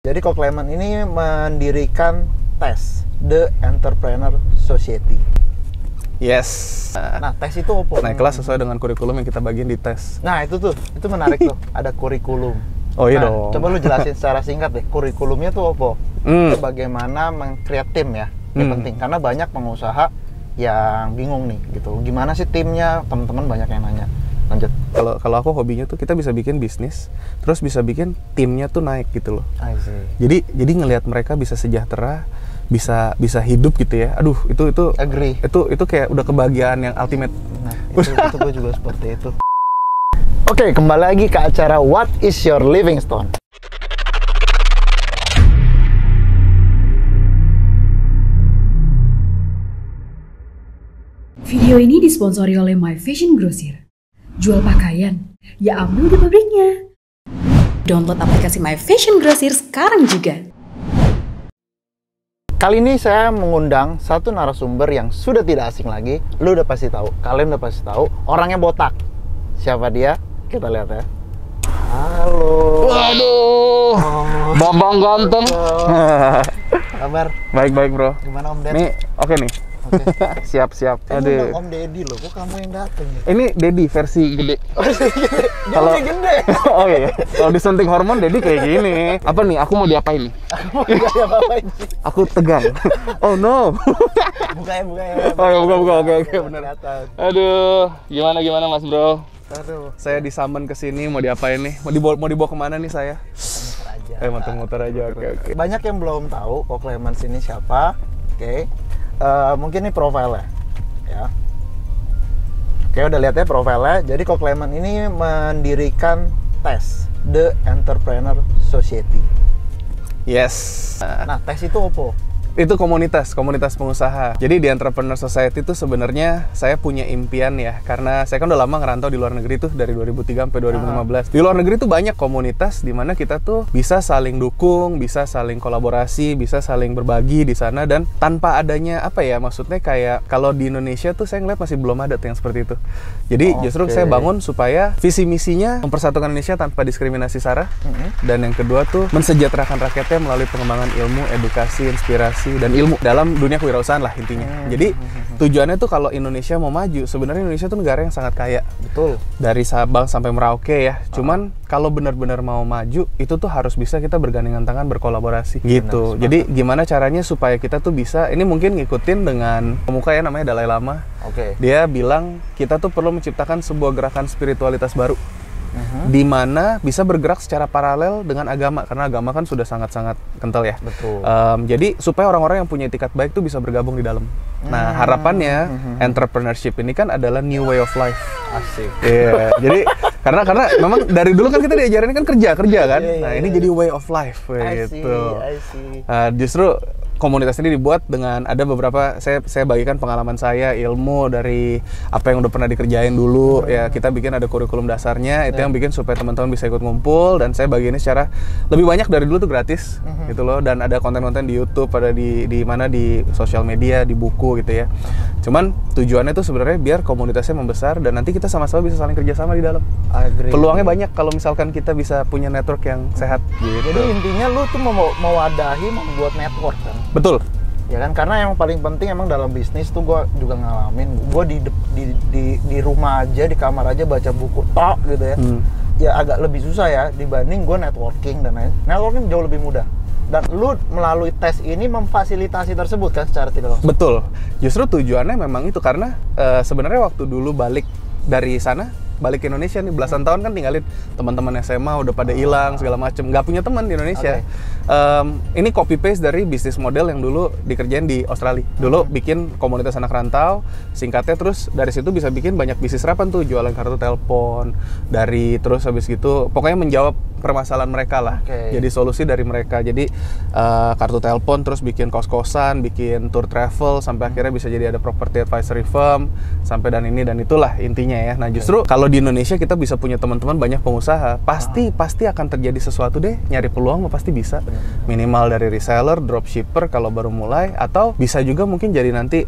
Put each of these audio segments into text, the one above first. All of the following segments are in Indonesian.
Jadi Clement ini mendirikan TES, The Entrepreneur Society. Yes. Nah, TES itu apa? Naik kelas sesuai dengan kurikulum yang kita bagiin di TES. Nah, itu menarik tuh, ada kurikulum. Oh iya Nah, dong. coba lu jelasin secara singkat deh, kurikulumnya tuh apa? Itu bagaimana meng-create tim ya, ini penting. Karena banyak pengusaha yang bingung nih, gitu. Gimana sih timnya? Teman-teman banyak yang nanya. Lanjut. Kalau aku hobinya tuh kita bisa bikin bisnis, terus bisa bikin timnya tuh naik gitu loh. I see. Jadi ngelihat mereka bisa sejahtera, bisa hidup gitu ya. Aduh, itu Agree. Itu kayak udah kebahagiaan yang ultimate. Nah, itu gue juga seperti itu. Oke, kembali lagi ke acara What is Your Living Stone? Video ini disponsori oleh My Fashion Grocer. Jual pakaian, ya ambil di pabriknya. Download aplikasi My Fashion Grocer sekarang juga. Kali ini saya mengundang satu narasumber yang sudah tidak asing lagi. Lu udah pasti tahu, kalian udah pasti tahu. Orangnya botak. Siapa dia? Kita lihat ya. Halo. Waduh. Bambang ganteng. Kabar? Baik bro. Gimana Om Ded? Nih, oke nih. Oke. Siap. Aduh. Om Deddy loh, kok kamu yang dateng ya? Ini Dedi versi gede. Dia udah gede. Oh iya. Kalau disuntik hormon Dedi kayak gini. Apa nih? Aku mau diapain nih? Gak apa-apain sih. Aku tegang. Oh no. Bukanya. Oh ya, buka. Oke, benar. Aduh, gimana Mas Bro? Aduh. Saya disummon ke sini mau diapain nih? Mau dibawa kemana nih saya? Muter-muter aja. Oke. Banyak yang belum tahu kok Clement ini siapa. Oke. Mungkin ini profilnya ya. Oke, udah lihat ya profilnya. Jadi kok Clement ini mendirikan TES, The Entrepreneur Society. Yes. Nah, TES itu apa? Itu komunitas pengusaha. Jadi di Entrepreneur Society itu sebenarnya saya punya impian ya, karena saya kan udah lama ngerantau di luar negeri tuh dari 2003 sampai 2015. Di luar negeri tuh banyak komunitas di mana kita tuh bisa saling dukung, bisa saling kolaborasi, bisa saling berbagi di sana, dan tanpa adanya apa ya, maksudnya kayak kalau di Indonesia tuh saya ngeliat masih belum ada tuh yang seperti itu. Jadi justru saya bangun supaya visi misinya mempersatukan Indonesia tanpa diskriminasi sara, dan yang kedua tuh mensejahterakan rakyatnya melalui pengembangan ilmu, edukasi, inspirasi dan ilmu dalam dunia kewirausahaan lah intinya. Jadi tujuannya tuh kalau Indonesia mau maju, sebenarnya Indonesia tuh negara yang sangat kaya. Betul. Dari Sabang sampai Merauke ya. Cuman kalau benar-benar mau maju, itu tuh harus bisa kita bergandengan tangan, berkolaborasi gitu. Jadi gimana caranya supaya kita tuh bisa, ini mungkin ngikutin dengan pemuka ya, namanya Dalai Lama. Oke. Dia bilang kita tuh perlu menciptakan sebuah gerakan spiritualitas baru. Di mana bisa bergerak secara paralel dengan agama, karena agama kan sudah sangat-sangat kental ya. Betul. Jadi supaya orang-orang yang punya etikat baik tuh bisa bergabung di dalam. Nah, harapannya entrepreneurship ini kan adalah new way of life. Asik. Iya. Jadi karena memang dari dulu kan kita diajarin kan kerja kan. Nah, ini jadi way of life gitu. I see. Justru komunitas ini dibuat dengan ada beberapa, saya bagikan pengalaman saya, ilmu dari apa yang udah pernah dikerjain dulu ya. Kita bikin ada kurikulum dasarnya, itu yang bikin supaya teman-teman bisa ikut ngumpul, dan saya bagiinnya secara lebih banyak dari dulu tuh gratis gitu loh. Dan ada konten-konten di YouTube, ada di mana di sosial media, di buku gitu ya. Cuman tujuannya tuh sebenarnya biar komunitasnya membesar dan nanti kita sama-sama bisa saling kerjasama di dalam. Agree. Peluangnya banyak kalau misalkan kita bisa punya network yang sehat gitu. Jadi intinya lu tuh mewadahi, membuat network kan? Betul. Ya kan, karena yang paling penting emang dalam bisnis tuh gue juga ngalamin. Gue di rumah aja, di kamar aja baca buku tok gitu ya. Ya agak lebih susah ya dibanding gue networking dan lain. Networking jauh lebih mudah. Dan lu melalui tes ini memfasilitasi tersebut kan secara tidak langsung. Betul. Justru tujuannya memang itu karena sebenarnya waktu dulu balik dari sana, balik ke Indonesia nih belasan tahun kan tinggalin teman-teman SMA udah pada hilang segala macem, nggak punya teman di Indonesia. Ini copy paste dari bisnis model yang dulu dikerjain di Australia. Dulu bikin komunitas anak rantau, singkatnya, terus dari situ bisa bikin banyak bisnis harapan tuh, jualan kartu telepon, dari terus habis gitu pokoknya menjawab permasalahan mereka lah. Jadi solusi dari mereka. Jadi kartu telepon, terus bikin kos-kosan, bikin tour travel, sampai akhirnya bisa jadi ada property advisory firm, sampai dan ini dan itulah intinya ya. Nah justru kalau di Indonesia kita bisa punya teman-teman banyak pengusaha, pasti akan terjadi sesuatu deh, nyari peluang mah pasti bisa. Minimal dari reseller, dropshipper kalau baru mulai, atau bisa juga mungkin jadi nanti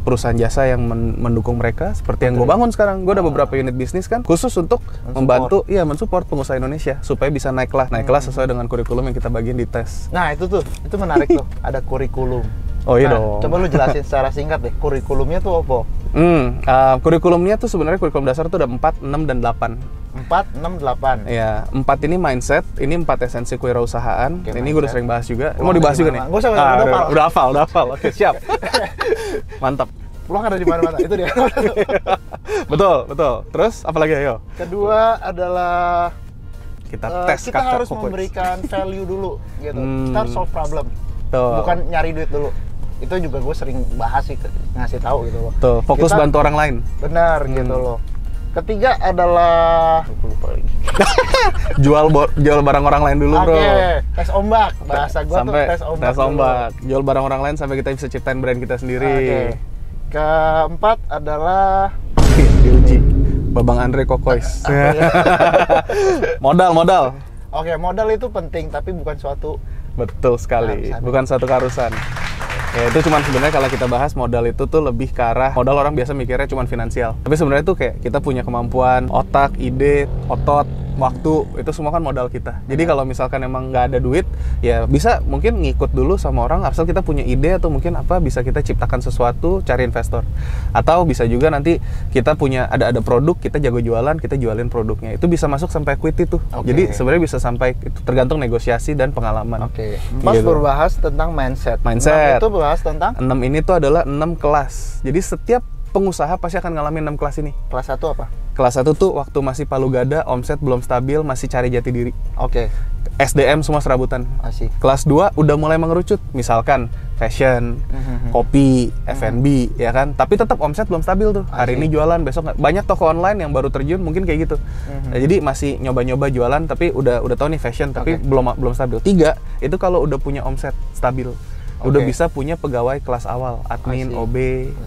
perusahaan jasa yang mendukung mereka seperti yang gue bangun sekarang. Gue ada beberapa unit bisnis kan khusus untuk membantu, mensupport pengusaha Indonesia supaya bisa naik kelas sesuai dengan kurikulum yang kita bagiin di tes. Nah itu menarik tuh, ada kurikulum. Oh iya Nah, dong. coba lu jelasin secara singkat deh, kurikulumnya tuh apa? Kurikulumnya tuh sebenarnya kurikulum dasar tuh ada 4, 6, dan 8. 4, 6, 8. Ya, 4 ini mindset, ini 4 esensi kewirausahaan. Oke, ini gue udah sering bahas juga. Pulang Mau dibahas juga nih? Gak usah, udah hafal. Oke, siap. Mantap. Peluang ada di mana-mana, itu dia. betul. Terus apa lagi ayo? Kedua adalah Kita tes kita kakak harus Kokois. memberikan value dulu gitu. Kita harus solve problem. Tuh. Bukan nyari duit dulu. Itu juga gue sering bahas sih, ngasih tahu gitu loh. Tuh, fokus Kita- bantu orang lain. Benar gitu loh. Ketiga adalah aku lupa lagi. Jual barang orang lain dulu, Bro. Oke, tes ombak. Bahasa gue tuh Sampai tes ombak. tes ombak. Jual barang orang lain sampai kita bisa ciptain brand kita Oke. sendiri. Keempat adalah Diuji. Babang Andre Kokois. Modal. Oke, modal itu penting tapi bukan suatu Betul sekali, Keharusan. bukan satu keharusan. Ya itu cuman sebenarnya kalau kita bahas modal itu tuh lebih ke arah modal orang biasa mikirnya cuman finansial. Tapi sebenarnya tuh kayak kita punya kemampuan otak, ide, otot, waktu, itu semua kan modal kita. Jadi kalau misalkan emang nggak ada duit, ya bisa mungkin ngikut dulu sama orang asal kita punya ide atau mungkin apa bisa kita ciptakan sesuatu, cari investor. Atau bisa juga nanti kita punya ada produk, kita jago jualan, kita jualin produknya. Itu bisa masuk sampai equity tuh. Oke. Jadi sebenarnya bisa sampai itu tergantung negosiasi dan pengalaman. Oke. 4 Gitu. berbahas tentang mindset. Mindset. 6 itu berbahas tentang 6 ini tuh adalah 6 kelas. Jadi setiap pengusaha pasti akan ngalamin 6 kelas ini. kelas 1 apa? Kelas 1 tuh waktu masih palu gada, omset belum stabil, masih cari jati diri. Oke. SDM semua serabutan. Masih. Kelas 2 udah mulai mengerucut, misalkan fashion, kopi, F&B, ya kan? Tapi tetap omset belum stabil tuh. Hari ini jualan, besok nggak. Banyak toko online yang baru terjun mungkin kayak gitu. Nah, jadi masih nyoba-nyoba jualan tapi udah tahu nih fashion tapi belum stabil. 3 itu kalau udah punya omset stabil. Udah Oke. bisa punya pegawai kelas awal, admin, I see. OB,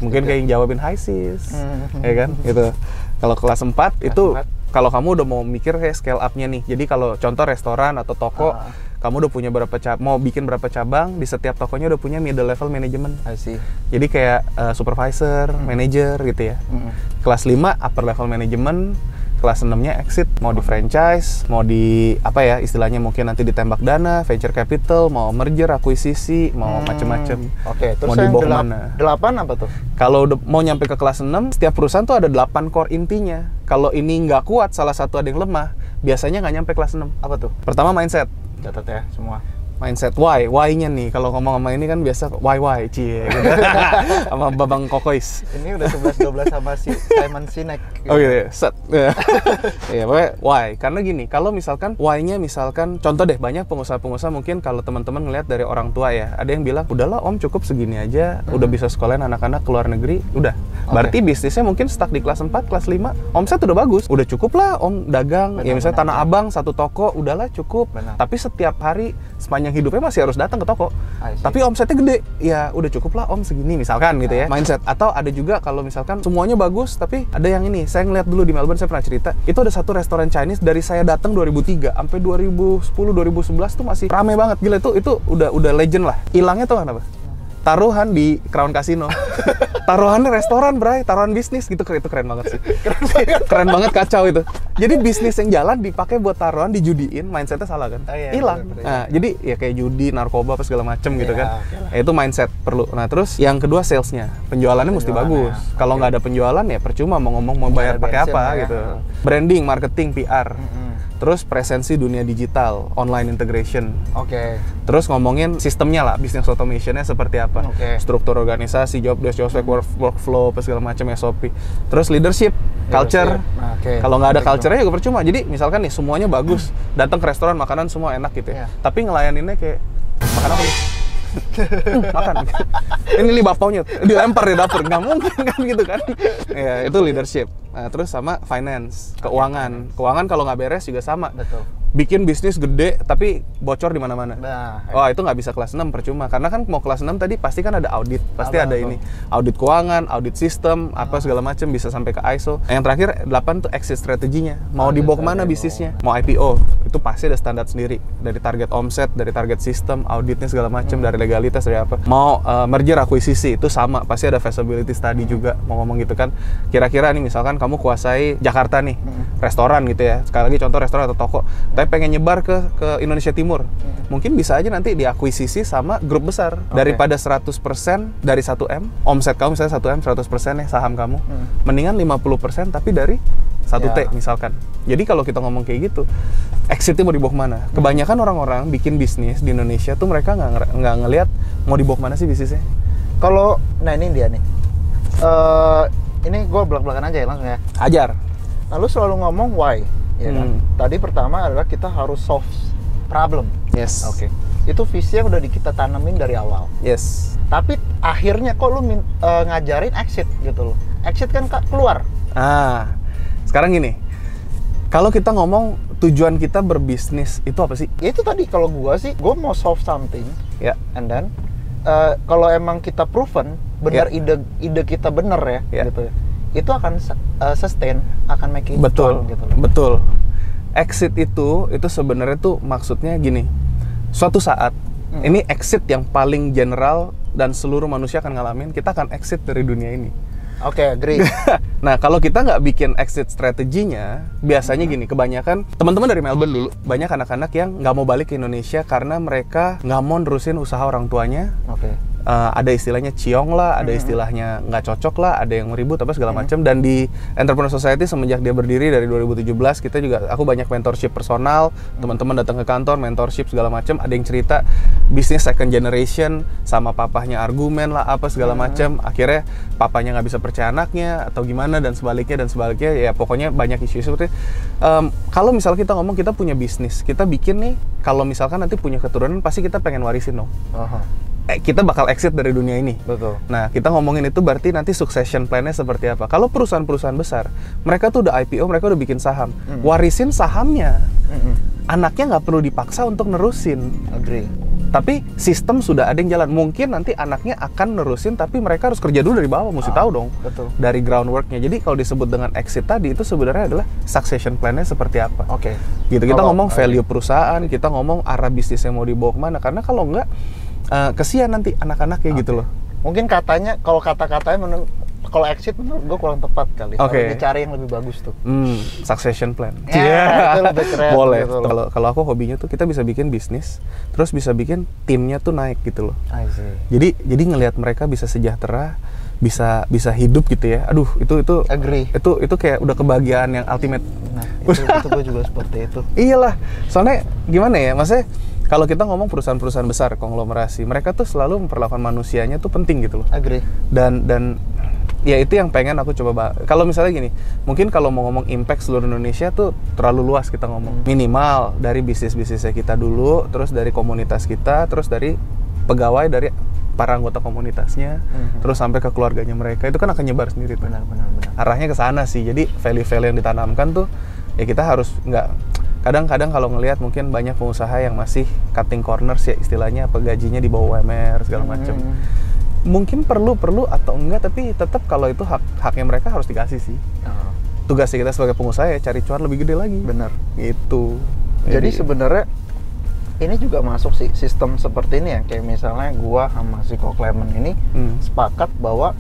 mungkin kayak yang jawabin hi sis, ya kan? Gitu. Kalau kelas 4 itu 4. kalau kamu udah mau mikir kayak scale up-nya nih. Jadi kalau contoh restoran atau toko, kamu udah punya mau bikin berapa cabang, di setiap tokonya udah punya middle level management. I see. Jadi kayak supervisor, manager gitu ya. Kelas 5 upper level management, kelas 6-nya exit, mau di franchise, mau di apa ya istilahnya mungkin nanti ditembak dana, venture capital, mau merger, akuisisi, mau macem-macem. Oke, terus mau yang dibawa kemana? 8 apa tuh? Kalau udah mau nyampe ke kelas 6, setiap perusahaan tuh ada 8 core intinya. Kalau ini nggak kuat, salah satu ada yang lemah, biasanya nggak nyampe kelas 6. Apa tuh? Pertama mindset. Catat ya semua. Mindset, why-nya nih. Kalau ngomong sama ini kan biasa why, cie gitu. Sama Babang Kokois. Ini udah 11-12 sama si Simon Sinek. Oh iya, set. Iya, pokoknya why. Karena gini, kalau misalkan why-nya misalkan, contoh deh, banyak pengusaha-pengusaha mungkin kalau teman-teman ngelihat dari orang tua ya, ada yang bilang, udahlah om cukup segini aja, udah bisa sekolahin anak-anak ke luar negeri, udah. Berarti bisnisnya mungkin stuck di kelas 4, kelas 5, omset udah bagus, udah cukup lah om dagang, ya misalnya Tanah Abang, 1 toko, udahlah cukup. Tapi setiap hari, sepanjang hidupnya masih harus datang ke toko. Tapi omsetnya gede, ya udah cukup lah om segini misalkan gitu ya. Mindset. Atau ada juga kalau misalkan semuanya bagus, tapi ada yang ini, saya ngeliat dulu di Melbourne, saya pernah cerita, itu ada satu restoran Chinese dari saya datang 2003 sampai 2010 2011 tuh masih rame banget. Gila, itu udah legend lah. Hilangnya tuh apa? Taruhan di Crown Casino. Taruhannya restoran, bray, taruhan bisnis gitu. Itu keren banget sih. Keren banget, kacau itu. Jadi bisnis yang jalan dipakai buat taruhan, dijudiin, mindsetnya salah kan? Hilang. Nah, jadi ya kayak judi, narkoba, apa segala macem gitu kan. Itu mindset perlu. Nah, terus yang kedua salesnya, penjualannya mesti bagus. Kalau nggak ada penjualan ya percuma mau ngomong mau bayar pakai apa gitu. Branding, marketing, PR. Terus presensi dunia digital, online integration. Oke. Terus ngomongin sistemnya lah, business automationnya seperti apa, struktur organisasi, job desk, job spec, workflow, apa segala macam, SOP. Terus leadership, culture. Kalau nggak ada culture-nya juga percuma. Jadi misalkan nih semuanya bagus, datang ke restoran makanan semua enak gitu ya. Tapi ngelayaninnya kayak makan apa nih? Makan. Ini bapaunya dilempar di dapur, nggak mungkin kan gitu kan? Ya itu leadership. Nah, terus sama finance, keuangan. Keuangan kalau nggak beres juga sama. Betul. bikin bisnis gede tapi bocor di mana-mana. Nah, Wah, itu nggak bisa kelas 6 percuma. Karena kan mau kelas 6 tadi pasti kan ada audit, pasti ada ini. Audit keuangan, audit sistem, apa segala macam bisa sampai ke ISO. Yang terakhir 8 tuh exit strateginya. Mau dibawa kemana bisnisnya? Mau IPO, itu pasti ada standar sendiri. Dari target omset, dari target sistem, auditnya segala macam, dari legalitas, dari apa. Mau merger akuisisi, itu sama. Pasti ada feasibility study juga. Mau ngomong gitu kan. Kira-kira nih misalkan kamu kuasai Jakarta nih, restoran gitu ya. Sekali lagi contoh restoran atau toko. Tapi pengen nyebar ke Indonesia Timur. Mungkin bisa aja nanti diakuisisi sama grup besar. Daripada 100% dari 1M, omset kamu misalnya 1M 100% ya saham kamu. Mendingan 50% tapi dari 1T misalkan. Jadi kalau kita ngomong kayak gitu, exitnya mau dibawa kemana? Kebanyakan orang-orang bikin bisnis di Indonesia tuh mereka nggak ngelihat mau dibawa kemana sih bisnisnya. Kalau, nah ini dia nih. Ini gue belak-belakan aja ya langsung ya. Ajar. Nah, lu selalu ngomong why, ya kan? Tadi pertama adalah kita harus solve problem. Yes. Oke. Itu visi yang udah kita tanemin dari awal. Yes. Tapi akhirnya kok lu ngajarin exit gitu loh. Exit kan keluar. Sekarang gini. Kalau kita ngomong tujuan kita berbisnis itu apa sih? Ya itu tadi kalau gua sih, gua mau solve something. Ya. And then kalau emang kita proven benar ide kita bener ya gitu ya. Itu akan sustain, akan make it strong gitu loh. Betul. Exit itu sebenarnya tuh maksudnya gini. Suatu saat ini exit yang paling general dan seluruh manusia akan ngalamin, kita akan exit dari dunia ini. Oke, agree. Nah, kalau kita nggak bikin exit strateginya, biasanya gini, kebanyakan teman-teman dari Melbourne dulu, banyak anak-anak yang nggak mau balik ke Indonesia karena mereka nggak mau nerusin usaha orang tuanya. Oke. Ada istilahnya ciong lah, ada istilahnya nggak cocok lah, ada yang ribut apa segala macam. Dan di Entrepreneur Society semenjak dia berdiri dari 2017, kita juga, aku banyak mentorship personal, teman-teman datang ke kantor, mentorship segala macam. Ada yang cerita bisnis second generation sama papahnya argumen lah apa segala macam. Akhirnya papanya nggak bisa percaya anaknya atau gimana dan sebaliknya. Ya pokoknya banyak isu seperti. Kalau misalnya kita ngomong kita punya bisnis, kita bikin nih, kalau misalkan nanti punya keturunan pasti kita pengen warisin dong. Kita bakal exit dari dunia ini. Betul. Nah, kita ngomongin itu berarti nanti succession plan-nya seperti apa. Kalau perusahaan-perusahaan besar, mereka tuh udah IPO, mereka udah bikin saham. Warisin sahamnya. Anaknya nggak perlu dipaksa untuk nerusin. Agree. Tapi sistem sudah ada yang jalan. Mungkin nanti anaknya akan nerusin, tapi mereka harus kerja dulu dari bawah. Mesti tahu dong. Betul. Dari groundwork-nya. Jadi kalau disebut dengan exit tadi, itu sebenarnya adalah succession plan-nya seperti apa. Oke. Gitu. Kita ngomong value perusahaan, kita ngomong arah bisnis yang mau dibawa kemana. Karena kalau nggak, kesian nanti anak-anaknya gitu loh. Mungkin katanya, kalau kata-katanya kalau exit menurut gue kurang tepat kali. Harus dicari yang lebih bagus tuh. Succession plan. Itu lebih keren. Boleh. Gitu kalau aku hobinya tuh kita bisa bikin bisnis, terus bisa bikin timnya tuh naik gitu loh. I see. Jadi ngelihat mereka bisa sejahtera, bisa hidup gitu ya. Aduh, itu agree. Itu kayak udah kebahagiaan yang ultimate. Nah, itu gue juga seperti itu. Iyalah. Soalnya gimana ya? Maksudnya kalau kita ngomong perusahaan-perusahaan besar, konglomerasi, mereka tuh selalu memperlakukan manusianya tuh penting gitu loh. Agree. Dan ya itu yang pengen aku coba kalau misalnya gini, mungkin kalau mau ngomong impact seluruh Indonesia tuh terlalu luas kita ngomong. Minimal dari bisnisnya kita dulu, terus dari komunitas kita, terus dari pegawai, dari para anggota komunitasnya, terus sampai ke keluarganya mereka, itu kan akan nyebar sendiri tuh. Benar. Arahnya ke sana sih. Jadi value-value yang ditanamkan tuh ya kita harus nggak, kadang-kadang kalau ngelihat mungkin banyak pengusaha yang masih cutting corners ya istilahnya, apa gajinya di bawah UMR segala macam. Mungkin perlu atau enggak, tapi tetap kalau itu haknya mereka harus dikasih sih. Tugasnya kita sebagai pengusaha ya cari cuan lebih gede lagi. Benar. Gitu. Jadi sebenarnya ini juga masuk sih sistem seperti ini ya, kayak misalnya gua sama si Ko Clement ini sepakat bahwa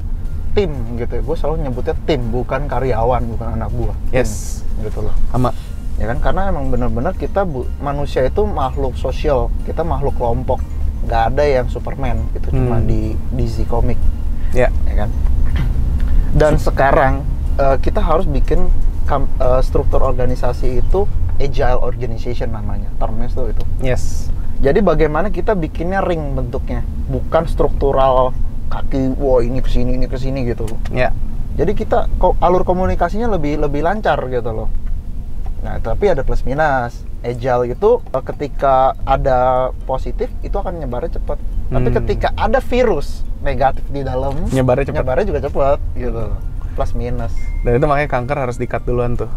tim gitu ya. Gue selalu nyebutnya tim, bukan karyawan, bukan anak buah. Yes. Tim, gitu loh. Sama. Ya kan, karena emang benar-benar kita manusia itu makhluk sosial, kita makhluk kelompok. Nggak ada yang Superman, itu cuma di DC Comic. Ya kan? Dan sekarang kita harus bikin struktur organisasi itu agile organization namanya, termnya itu. Yes. Jadi bagaimana kita bikinnya ring bentuknya, bukan struktural kaki, wah ini kesini gitu. Ya. Jadi kita alur komunikasinya lebih lancar gitu loh. Nah, tapi ada plus minus. Agile itu ketika ada positif itu akan nyebarnya cepat. Tapi ketika ada virus negatif di dalam, nyebarnya juga cepat gitu loh. plus minus. Dan itu makanya kanker harus di-cut duluan tuh.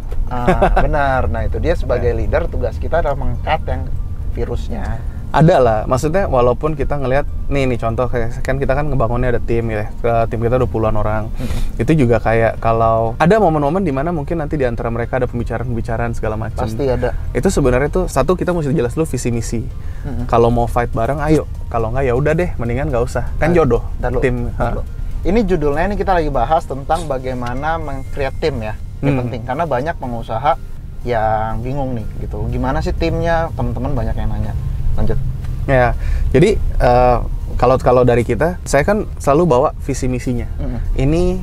Benar. Nah itu dia sebagai leader, tugas kita adalah meng-cut yang virusnya. Ada lah, maksudnya walaupun kita ngelihat nih contoh kayak kan kita kan ngebangunnya ada tim ya, tim kita 20-an orang. Itu juga kayak kalau ada momen-momen di mana mungkin nanti di antara mereka ada pembicaraan segala macam. Pasti ada. Itu sebenarnya tuh satu kita mesti jelas dulu visi misi. Kalau mau fight bareng ayo, kalau nggak ya udah deh, mendingan nggak usah. Kan jodoh tim. Ini judulnya ini kita lagi bahas tentang bagaimana meng-create tim ya. Ini penting karena banyak pengusaha yang bingung nih gitu. Gimana sih timnya? Teman-teman banyak yang nanya. Lanjut. Ya, jadi kalau dari kita, saya kan selalu bawa visi misinya. Ini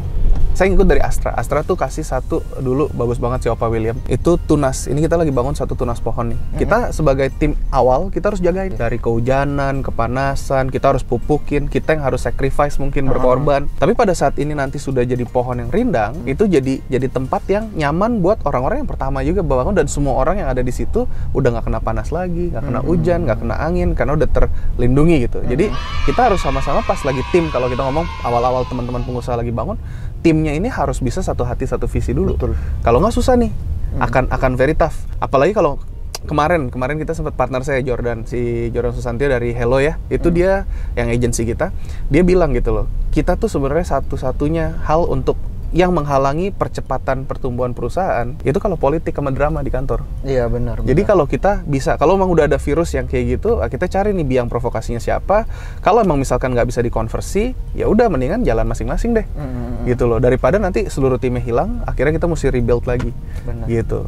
saya ngikut dari Astra. Astra tuh kasih satu dulu bagus banget si Opa William. Itu tunas. Ini kita lagi bangun satu tunas pohon nih. Kita sebagai tim awal kita harus jagain dari kehujanan, kepanasan. Kita harus pupukin. Kita yang harus sacrifice mungkin berkorban. Tapi pada saat ini nanti sudah jadi pohon yang rindang, itu jadi tempat yang nyaman buat orang-orang yang pertama juga bangun dan semua orang yang ada di situ udah nggak kena panas lagi, nggak kena hujan, nggak kena angin karena udah terlindungi gitu. Jadi kita harus sama-sama pas lagi tim kalau kita ngomong awal-awal teman-teman pengusaha lagi bangun, timnya ini harus bisa satu hati satu visi dulu. Kalau nggak susah nih, akan very tough. Apalagi kalau kemarin kita sempat partner saya si Jordan Susanti dari Hello ya, itu dia yang agensi kita, dia bilang gitu loh, kita tuh sebenarnya satu-satunya hal untuk yang menghalangi percepatan pertumbuhan perusahaan itu kalau politik sama drama di kantor. Iya benar. Jadi kalau kita bisa, kalau memang udah ada virus yang kayak gitu, kita cari nih biang provokasinya siapa. Kalau emang misalkan nggak bisa dikonversi, ya udah mendingan jalan masing-masing deh, gitu loh. Daripada nanti seluruh timnya hilang, akhirnya kita mesti rebuild lagi, gitu.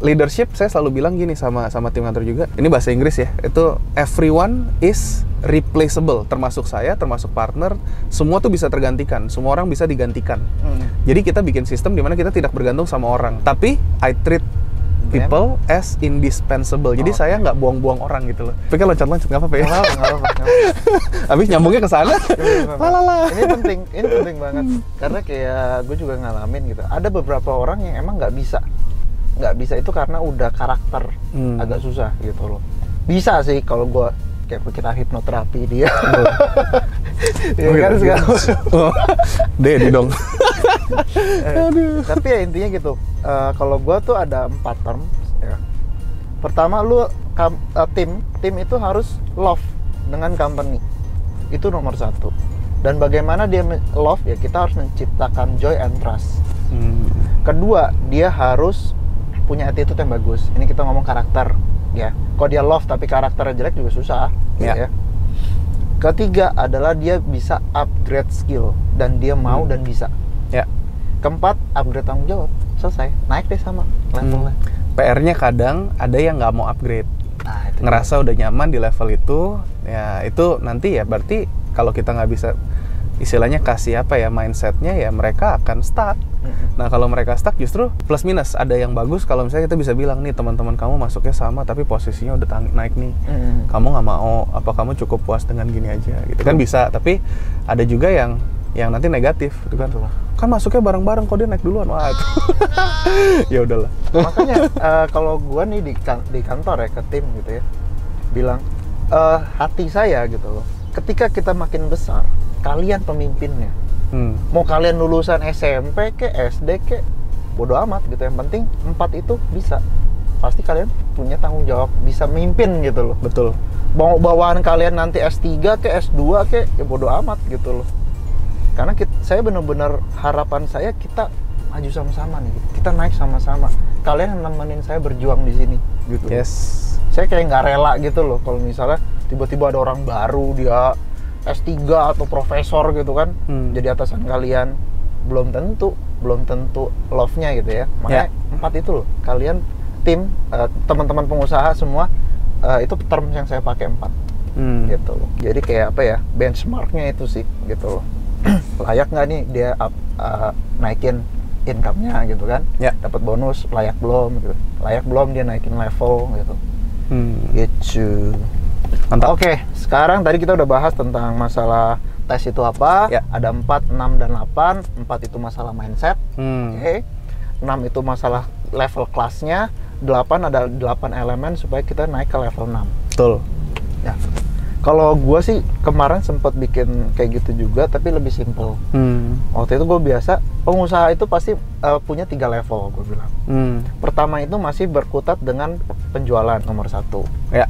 Leadership saya selalu bilang gini sama tim kantor juga. Ini bahasa Inggris ya. Itu everyone is replaceable, termasuk saya, termasuk partner, semua tuh bisa tergantikan, semua orang bisa digantikan. Jadi kita bikin sistem di mana kita tidak bergantung sama orang, tapi I treat people as indispensable. Jadi saya nggak buang-buang orang gitu loh. Tapi kan loncat-loncat nggak apa-apa ya? Nggak apa-apa. Habis nyambungnya ke sana. Ini penting banget. Karena kayak gue juga ngalamin gitu. Ada beberapa orang yang emang nggak bisa itu karena udah karakter agak susah gitu loh. Bisa sih kalau gue kayak kita hipnoterapi dia. Ya kan sekarang. Dedi dong. Tapi ya intinya gitu. Kalau gue tuh ada 4 term. Ya. Pertama tim itu harus love dengan company. Itu nomor 1. Dan bagaimana dia love ya kita harus menciptakan joy and trust. Kedua dia harus punya attitude yang bagus. Ini kita ngomong karakter. Ya, kalau dia love tapi karakternya jelek juga susah, ya. Ketiga adalah dia bisa upgrade skill dan dia mau dan bisa. Ya. Keempat, upgrade tanggung jawab. Selesai, naik deh sama levelnya. PR-nya kadang ada yang nggak mau upgrade. Nah, itu ngerasa udah nyaman di level itu, ya itu nanti ya berarti kalau kita nggak bisa istilahnya kasih mindsetnya ya mereka akan stuck. Nah kalau mereka stuck justru plus minus ada yang bagus kalau misalnya kita bisa bilang nih teman-teman kamu masuknya sama tapi posisinya udah naik nih, kamu nggak mau apa kamu cukup puas dengan gini aja gitu kan bisa. Tapi ada juga yang nanti negatif gitu kan masuknya bareng-bareng kok dia naik duluan, wah itu ya udahlah. Makanya kalau gua nih di kantor ya ke tim gitu ya bilang hati saya gitu loh, ketika kita makin besar kalian pemimpinnya. Mau kalian lulusan SMP ke SD ke bodo amat gitu, yang penting 4 itu bisa, pasti kalian punya tanggung jawab bisa mimpin gitu loh. Betul. Mau bawaan kalian nanti S3 ke S2 ke ya bodo amat gitu loh. Karena saya benar-benar harapan saya kita maju sama-sama nih gitu. Kita naik sama-sama, kalian nemenin saya berjuang di sini gitu. Yes. Saya kayak nggak rela gitu loh kalau misalnya tiba-tiba ada orang baru dia S3 atau profesor gitu kan, jadi atasan kalian, belum tentu love-nya gitu ya. Makanya 4 itu loh, kalian tim, teman-teman pengusaha semua, itu term yang saya pakai 4 gitu loh. Jadi kayak benchmarknya itu sih gitu loh. Layak nggak nih dia naikin income-nya gitu kan, dapat bonus, layak belum gitu, layak belum dia naikin level gitu. Gitu. Mantap. Oke, sekarang tadi kita udah bahas tentang masalah tes itu apa. Ada 4, 6, dan 8. 4 itu masalah mindset. Oke. 6 itu masalah level kelasnya. 8 ada 8 elemen supaya kita naik ke level 6. Betul. Ya. Kalau gue sih kemarin sempat bikin kayak gitu juga, tapi lebih simple. Waktu itu gue biasa, pengusaha itu pasti punya 3 level, gue bilang. Pertama itu masih berkutat dengan penjualan nomor 1. Ya.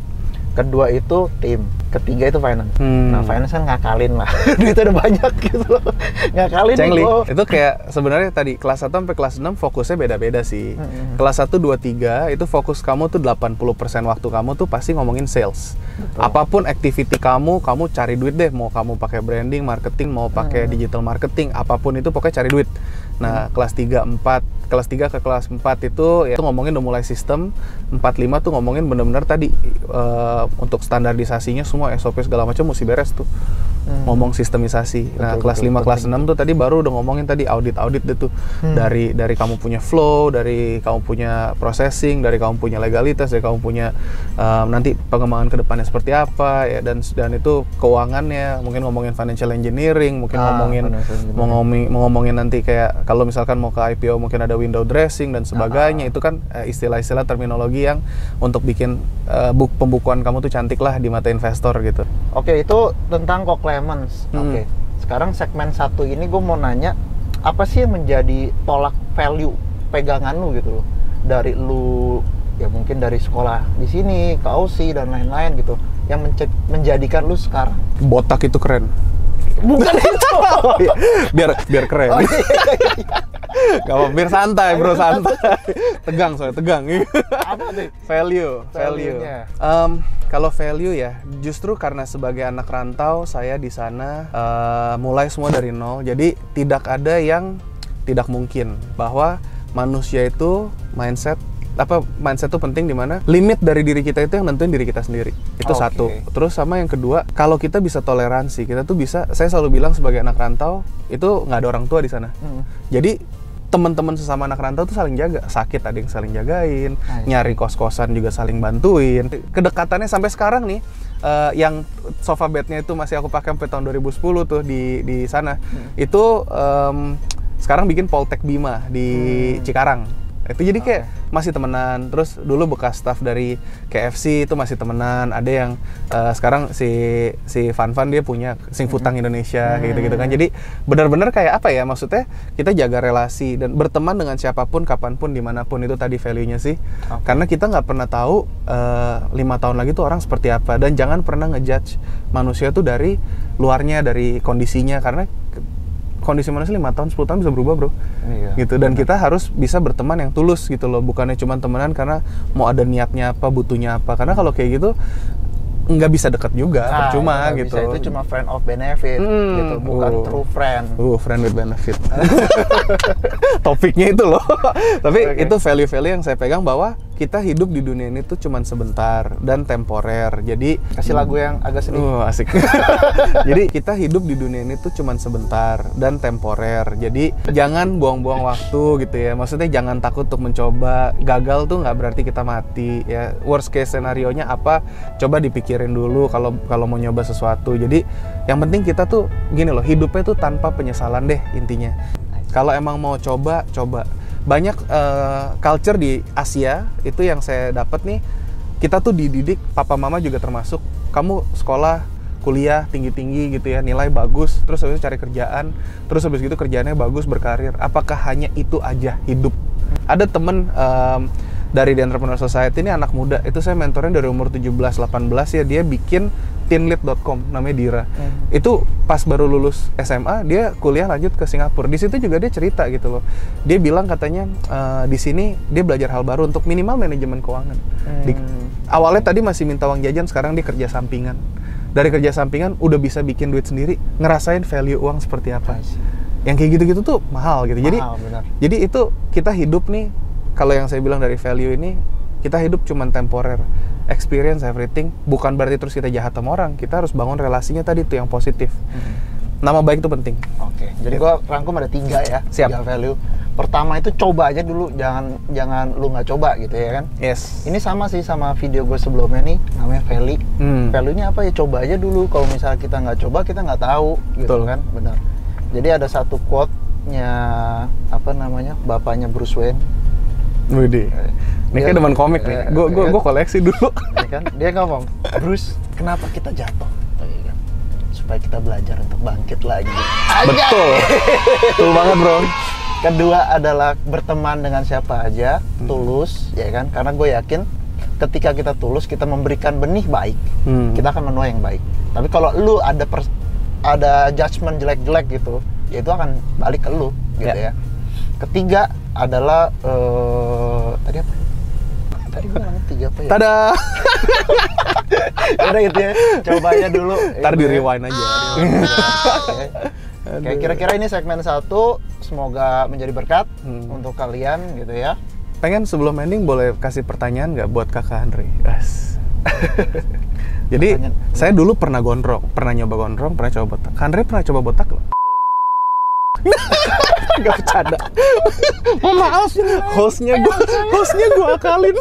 Kedua itu tim, ketiga itu finance. Nah, finance kan ngakalin lah, duitnya udah banyak gitu loh. Ngakalin Cengli. nih, Itu kayak sebenarnya tadi kelas 1 sampai kelas 6 fokusnya beda-beda sih. Kelas 1, 2, 3 itu fokus kamu tuh 80% waktu kamu tuh pasti ngomongin sales. Betul. Apapun activity kamu cari duit deh. Mau kamu pakai branding, marketing, mau pakai digital marketing, apapun itu pokoknya cari duit. Nah, kelas 3, 4 kelas 3 ke kelas 4 itu ya itu ngomongin udah mulai sistem. 4, 5 tuh ngomongin bener-bener tadi untuk standarisasinya semua SOP segala macam mesti beres tuh. Ngomong sistemisasi. Nah, kelas 5, kelas 6 tuh tadi baru udah ngomongin tadi audit deh tuh. Dari kamu punya flow, dari kamu punya processing, dari kamu punya legalitas, dari kamu punya nanti pengembangan ke depannya seperti apa ya, dan itu keuangannya, mungkin ngomongin financial engineering, mungkin ngomongin nanti kayak kalau misalkan mau ke IPO mungkin ada window dressing dan sebagainya. Itu kan istilah-istilah terminologi yang untuk bikin pembukuan kamu tuh cantik lah di mata investor gitu. Oke, itu tentang Co-Clemens. Oke, sekarang segmen 1 ini gue mau nanya, apa sih yang menjadi tolak value pegangan lu gitu loh, dari lu ya mungkin dari sekolah di sini ke Aussie dan lain-lain gitu, yang menjadikan lu sekarang Botak itu keren. bukan itu. biar keren. Gak apa, biar santai bro, santai. Tegang soalnya, tegang. Apa nih? Value. Value-nya. Kalau value ya, justru karena sebagai anak rantau saya di sana mulai semua dari nol. Jadi tidak ada yang tidak mungkin, bahwa manusia itu mindset itu penting, di mana limit dari diri kita itu yang nentuin diri kita sendiri. Itu satu. Terus sama yang kedua, kalau kita bisa toleransi, kita tuh bisa, saya selalu bilang sebagai anak rantau itu nggak ada orang tua di sana. Jadi teman-teman sesama anak rantau tuh saling jaga, sakit ada yang saling jagain, nyari kos-kosan juga saling bantuin. Kedekatannya sampai sekarang nih, yang sofa bednya itu masih aku pakai sampai tahun 2010 tuh di sana. Itu sekarang bikin Poltek Bima di Cikarang. Itu jadi kayak masih temenan. Terus dulu bekas staff dari KFC itu masih temenan. Ada yang sekarang si Fan dia punya Singfutang Indonesia gitu kan. Jadi benar-benar kayak apa ya, maksudnya kita jaga relasi dan berteman dengan siapapun, kapanpun, dimanapun. Itu tadi value-nya sih. Karena kita nggak pernah tahu 5 tahun lagi tuh orang seperti apa. Dan jangan pernah ngejudge manusia tuh dari luarnya, dari kondisinya. Karena kondisi manusia 5 tahun, 10 tahun bisa berubah bro. Gitu. Dan kita harus bisa berteman yang tulus gitu loh. Bukannya cuma temenan karena mau ada niatnya apa, butuhnya apa. Karena kalau kayak gitu nggak bisa dekat juga, percuma gitu. Bisa, itu cuma friend of benefit gitu, bukan true friend. Friend with benefit. Topiknya itu loh. Tapi itu value-value yang saya pegang, bahwa kita hidup di dunia ini tuh cuman sebentar dan temporer. Jadi kasih lagu yang agak sedih. Asik. Jadi kita hidup di dunia ini tuh cuman sebentar dan temporer. Jadi jangan buang-buang waktu gitu ya. Maksudnya jangan takut untuk mencoba. Gagal tuh nggak berarti kita mati ya. Worst case scenario-nya apa? Coba dipikirin dulu kalau mau nyoba sesuatu. Jadi yang penting kita tuh gini loh, hidupnya tuh tanpa penyesalan deh intinya. Kalau emang mau coba. Banyak culture di Asia itu yang saya dapat nih, kita tuh dididik, papa mama juga termasuk, kamu sekolah, kuliah tinggi-tinggi gitu ya, nilai bagus, terus habis itu cari kerjaan, terus habis gitu kerjaannya bagus, berkarir. Apakah hanya itu aja hidup? Ada temen dari The Entrepreneur Society ini, anak muda, itu saya mentorin dari umur 17-18 ya, dia bikin teenlead.com, namanya Dira. Itu pas baru lulus SMA, dia kuliah lanjut ke Singapura. Di situ juga dia cerita gitu loh. Dia bilang katanya di sini dia belajar hal baru untuk minimal manajemen keuangan. Awalnya tadi masih minta uang jajan, sekarang dia kerja sampingan. Dari kerja sampingan udah bisa bikin duit sendiri, ngerasain value uang seperti apa. Yang kayak gitu-gitu tuh mahal gitu. Jadi itu kita hidup nih, kalau yang saya bilang dari value ini, kita hidup cuman temporer. Experience everything, bukan berarti terus kita jahat sama orang. Kita harus bangun relasinya tadi tuh yang positif. Nama baik itu penting. Oke, jadi gua rangkum ada 3 ya. Siap. 3 value. Pertama itu coba aja dulu, jangan lu nggak coba gitu ya kan. Yes. Ini sama sih sama video gue sebelumnya nih, namanya value. Value-nya apa ya, coba aja dulu. Kalau misalnya kita nggak coba, kita nggak tahu gitu. Betul. Kan, benar. Jadi ada satu quote-nya bapaknya Bruce Wayne. Widih. Ini kayak demen komik nih. Gue koleksi dulu. Ya kan? Dia ngomong, Bruce, kenapa kita jatuh? Iya kan? Supaya kita belajar untuk bangkit lagi. Betul. Betul banget, Bro. Kedua adalah berteman dengan siapa aja, tulus, ya kan? Karena gue yakin ketika kita tulus, kita memberikan benih baik, kita akan menuai yang baik. Tapi kalau lu ada judgement jelek-jelek gitu, ya itu akan balik ke lu, gitu ya. Ketiga adalah tadi apa? Tadi gue ngomong 3 apa ya? Tada. Udah gitu ya, coba aja dulu. Ntar di rewind aja. Kayak kira-kira ini segmen 1, semoga menjadi berkat untuk kalian gitu ya. Pengen sebelum ending boleh kasih pertanyaan nggak buat Kakak Andre? Jadi saya dulu pernah gondrong, pernah nyoba gondrong, pernah coba botak. Kak Andre pernah coba botak loh? Gak bercanda. Maaf, hostnya gue akalin.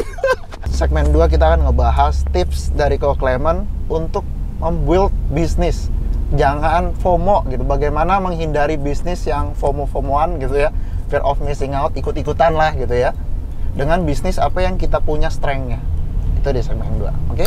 Segmen 2 kita akan ngebahas tips dari Ko Clement untuk membuild bisnis. Jangan FOMO gitu. Bagaimana menghindari bisnis yang FOMO-FOMOan gitu ya. Fear of missing out, ikut-ikutan lah gitu ya. Dengan bisnis apa yang kita punya strength-nya. Itu di segmen 2. Oke?